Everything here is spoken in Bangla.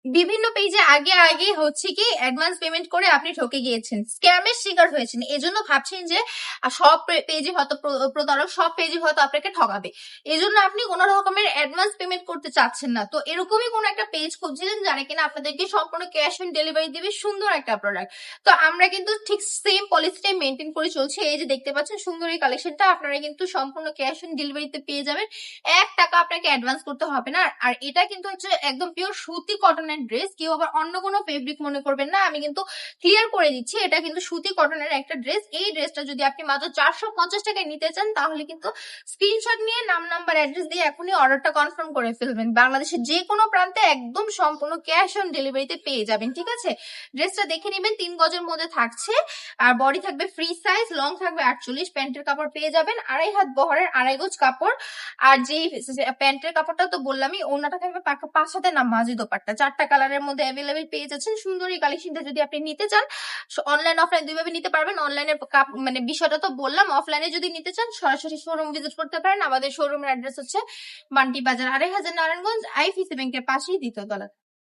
বিভিন্ন পেজে আগে আগে হচ্ছে কি অ্যাডভান্স পেমেন্ট করে আপনি ঠকে গিয়েছেন, স্ক্যামের শিকার হয়েছেন, এজন্য ভাবছেন যে সব পেজে হয়তো প্রতারক, সব পেজে হয়তো আপনাকে ঠকাবে, এজন্য আপনি কোনো রকমের অ্যাডভান্স পেমেন্ট করতে চাচ্ছেন না। তো এরকমই কোনো একটা পেজ খুঁজছিলেন যারা কিনা আপনাদেরকে সম্পূর্ণ ক্যাশ অন ডেলিভারি দিবে সুন্দর একটা প্রোডাক্ট। তো আমরা কিন্তু ঠিক সেম পলিসিটাই মেনটেন করে চলছি। এই যে দেখতে পাচ্ছেন সুন্দর এই কালেকশনটা, আপনারা কিন্তু সম্পূর্ণ ক্যাশ অন ডেলিভারিতে পেয়ে যাবেন, 1 টাকা আপনাকে অ্যাডভান্স করতে হবে না। আর এটা কিন্তু হচ্ছে একদম পিওর সুতি কটনের ড্রেস, কেউ আবার অন্য কোনো ফেব্রিক মনে করবেন না, আমি কিন্তু ক্লিয়ার করে দিচ্ছি এটা কিন্তু সুতি কটনের একটা ড্রেস। এই ড্রেসটা যদি আপনি মাত্র 450 টাকায় নিতে চান তাহলে কিন্তু স্ক্রিনশট নিয়ে নাম নাম্বার অ্যাড্রেস দিয়ে এখনই অর্ডারটা কনফার্ম করে ফেলবেন। বাংলাদেশের যে কোনো প্রান্তে একদম সম্পূর্ণ ক্যাশ অন ডেলিভারিতে পেয়ে যাবেন, ঠিক আছে? ড্রেসটা দেখে নেবেন, 3 গজের মধ্যে থাকছে, আর বডি থাকবে ফ্রি সাইজ, লং থাকবে 48, প্যান্টের কাপড় পেয়ে যাবেন 2.5 হাত বহরের 2.5 গজ কাপড়। আর যে প্যান্টের কাপড়টা তো বললামই, ওনাটা থাকবে 5 হাতে নামাজি দোপাট্টা, 4টা কালারের মধ্যে অ্যাভেলেবেল পেয়ে যাচ্ছেন। সুন্দর এই কালেকশনটা যদি আপনি নিতে চান অনলাইন অফলাইন দুইভাবে নিতে পারবেন। অনলাইনের মানে বিষয়টা তো বললাম, অফলাইনে যদি নিতে চান সরাসরি শোরুম ভিজিট করতে পারেন। আমাদের শোরুমের অ্যাড্রেস হচ্ছে বান্টি বাজার 2500 নারায়ণগঞ্জ, আইফিসি ব্যাংকের পাশেই 2য় তলা।